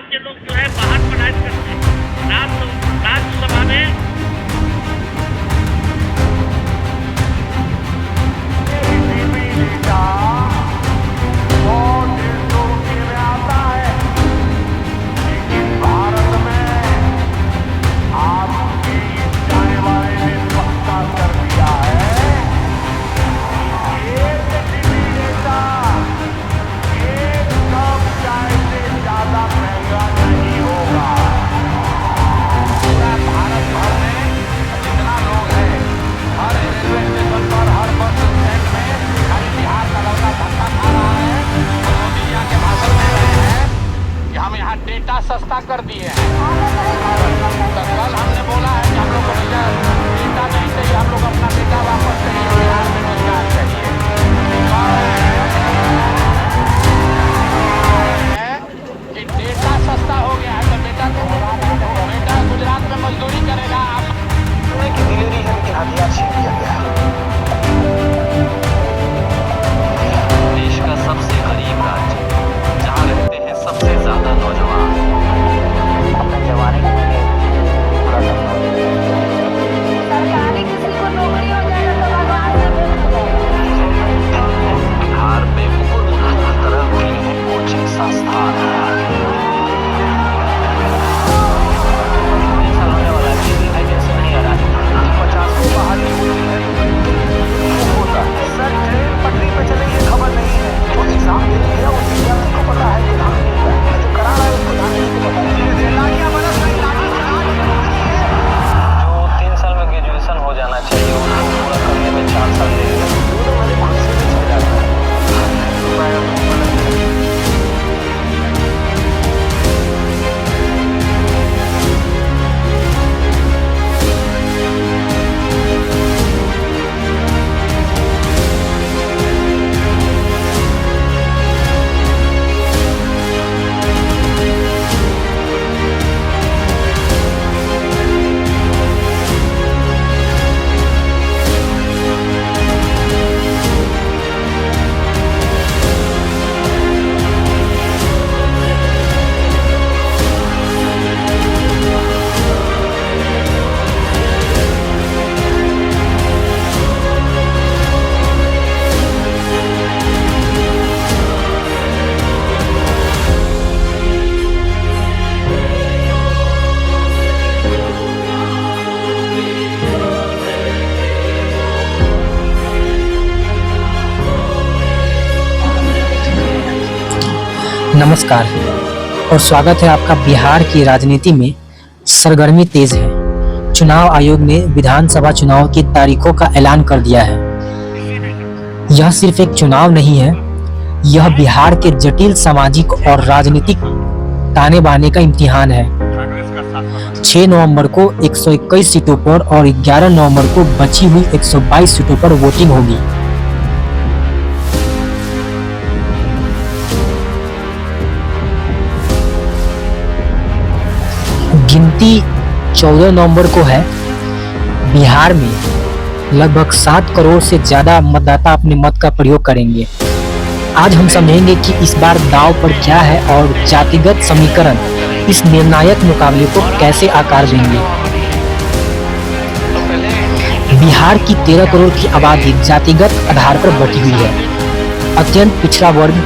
के लोग जो है बाहर पढ़ाई करते हैं। राज्यसभा में डेटा सस्ता कर दिए हैं। तो कल हमने बोला है कि हम लोग को डेटा नहीं चाहिए, हम लोग अपना डेटा वापस चाहिए, बिहार में रोजगार चाहिए। कि डेटा सस्ता हो गया है तो बेटा गुजरात में मजदूरी करेगा। की दिलेरी है लेकिन हथियार छीन लिया गया है। देश का सबसे गरीब राज्य जहाँ रहते हैं सबसे ज्यादा नौजवान। अपने जवानी के लिए पूरा करना सरकारी किसी को नौकरी हो जाएगा तो भगवान से बिहार में बहुत तरह की कोचिंग संस्थान है। ऐसा होने वाला है जैसे नहीं आ रहा है। 50 को बाहर नहीं होती है होता है। सर ट्रेन पटरी पे चले ये खबर नहीं है। जो एग्जाम दे रही है वो विद्यार्थी को पता है कि ध्यान नहीं है, जो करा रहा है उसको ध्यान नहीं पता है। लाठियां बरस रही, लाठी जो 3 साल में ग्रेजुएशन हो जाना चाहिए उसको पूरा करने में 4 साल ले लिया। वो तो मेरे खुद से भी चल जाता है। नमस्कार और स्वागत है आपका। बिहार की राजनीति में सरगर्मी तेज है। चुनाव आयोग ने विधानसभा चुनाव की तारीखों का ऐलान कर दिया है। यह सिर्फ एक चुनाव नहीं है, यह बिहार के जटिल सामाजिक और राजनीतिक ताने बाने का इम्तिहान है। 6 नवंबर को 121 सीटों पर और 11 नवंबर को बची हुई 122 सीटों पर वोटिंग होगी। गिनती 14 नवंबर को है। बिहार में लगभग 7 करोड़ से ज्यादा मतदाता अपने मत का प्रयोग करेंगे। आज हम समझेंगे कि इस बार दांव पर क्या है और जातिगत समीकरण इस निर्णायक मुकाबले को कैसे आकार देंगे। बिहार की 13 करोड़ की आबादी जातिगत आधार पर बटी हुई है। अत्यंत पिछड़ा वर्ग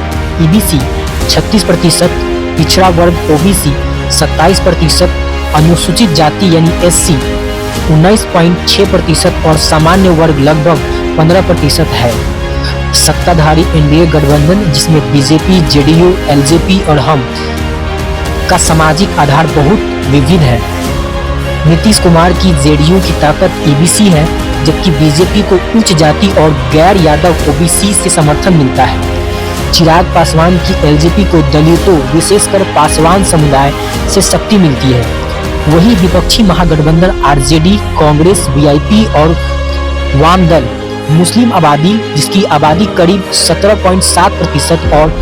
ईबीसी 36%, पिछड़ा वर्ग ओबीसी 27%, अनुसूचित जाति यानी एससी 19.6% और सामान्य वर्ग लगभग 15% है। सत्ताधारी एनडीए गठबंधन जिसमें बीजेपी, जेडीयू, एलजेपी और हम का सामाजिक आधार बहुत विविध है। नीतीश कुमार की जेडीयू की ताकत ईबीसी है, जबकि बीजेपी को उच्च जाति और गैर यादव ओबीसी से समर्थन मिलता है। चिराग पासवान की एलजेपी को दलितों विशेषकर पासवान समुदाय से शक्ति मिलती है। वही विपक्षी महागठबंधन आरजेडी, कांग्रेस, वीआईपी और वाम दल मुस्लिम आबादी जिसकी आबादी करीब 17.7% और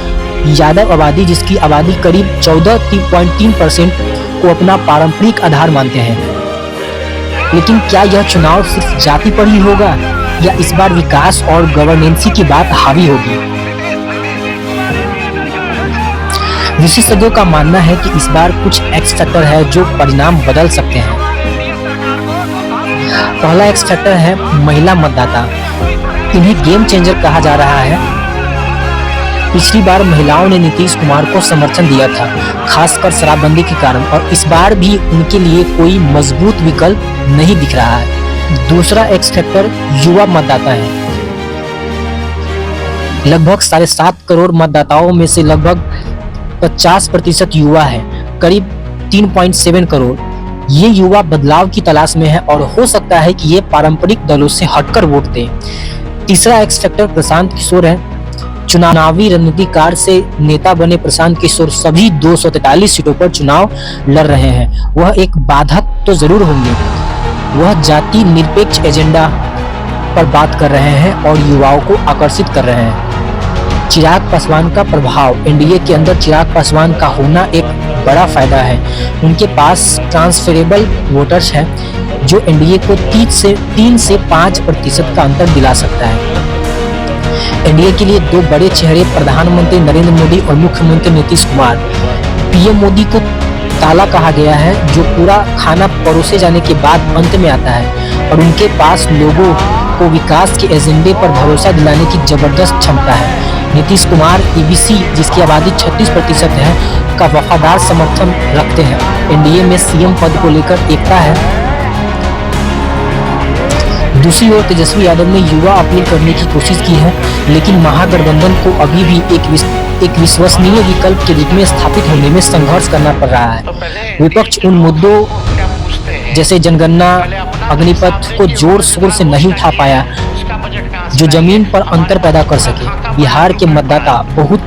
यादव आबादी जिसकी आबादी करीब 14.3% को अपना पारंपरिक आधार मानते हैं। लेकिन क्या यह चुनाव सिर्फ जाति पर ही होगा या इस बार विकास और गवर्नेंसी की बात हावी होगी? विशेषज्ञों का मानना है कि इस बार कुछ एक्स फैक्टर है जो परिणाम बदल सकते हैं। पहला एक्स फैक्टर है महिला मतदाता। इन्हें गेम चेंजर कहा जा रहा है। पिछली बार महिलाओं ने नीतीश कुमार को समर्थन दिया था, खासकर शराबबंदी के कारण, और इस बार भी उनके लिए कोई मजबूत विकल्प नहीं दिख रहा है। दूसरा एक्स फैक्टर युवा मतदाता है। लगभग 7.5 करोड़ मतदाताओं में से लगभग 50% युवा है, करीब 3.7 करोड़। ये युवा बदलाव की तलाश में है और हो सकता है कि ये पारंपरिक दलों से हटकर वोट दें। तीसरा एक्स फैक्टर प्रशांत किशोर है। चुनावी रणनीतिकार से नेता बने प्रशांत किशोर सभी 243 सीटों पर चुनाव लड़ रहे हैं। वह एक बाधक तो जरूर होंगे। वह जाति निरपेक्ष एजेंडा पर बात कर रहे हैं और युवाओं को आकर्षित कर रहे हैं। चिराग पासवान का प्रभाव। एनडीए के अंदर चिराग पासवान का होना एक बड़ा फायदा है। उनके पास ट्रांसफरेबल वोटर्स है जो एनडीए को 3 से 5% का अंतर दिला सकता है। एनडीए के लिए दो बड़े चेहरे प्रधानमंत्री नरेंद्र मोदी और मुख्यमंत्री नीतीश कुमार। पीएम मोदी को ताला कहा गया है, जो पूरा खाना परोसे जाने के बाद अंत में आता है, और उनके पास लोगों को विकास के एजेंडे पर भरोसा दिलाने की जबरदस्त क्षमता है। नीतीश कुमार ईबीसी, जिसकी आबादी 36% है, का वफादार समर्थन रखते हैं। एनडीए में सीएम पद को लेकर एकता है। दूसरी ओर तेजस्वी यादव ने युवा अपील करने की कोशिश की है, लेकिन महागठबंधन को अभी भी एक विश्वसनीय विकल्प के रूप में स्थापित होने में संघर्ष करना पड़ रहा है। विपक्ष उन मुद्दों जैसे जनगणना, अग्निपथ को जोर शोर से नहीं उठा पाया जो जमीन पर अंतर पैदा कर सके। बिहार के मतदाता बहुत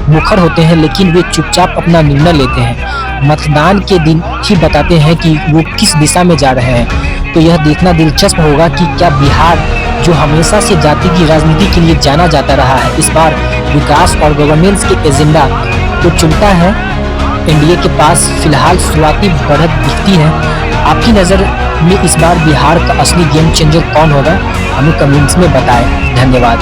मुखर होते हैं, लेकिन वे चुपचाप अपना निर्णय लेते हैं। मतदान के दिन ही बताते हैं कि वो किस दिशा में जा रहे हैं। तो यह देखना दिलचस्प होगा कि क्या बिहार, जो हमेशा से जाति की राजनीति के लिए जाना जाता रहा है, इस बार विकास और गवर्नेंस के एजेंडा को चुनता है। एनडीए के पास फिलहाल शुरुआती बढ़त दिखती है। आपकी नज़र में इस बार बिहार का असली गेम चेंजर कौन होगा? हमें कमेंट्स में बताएं। धन्यवाद।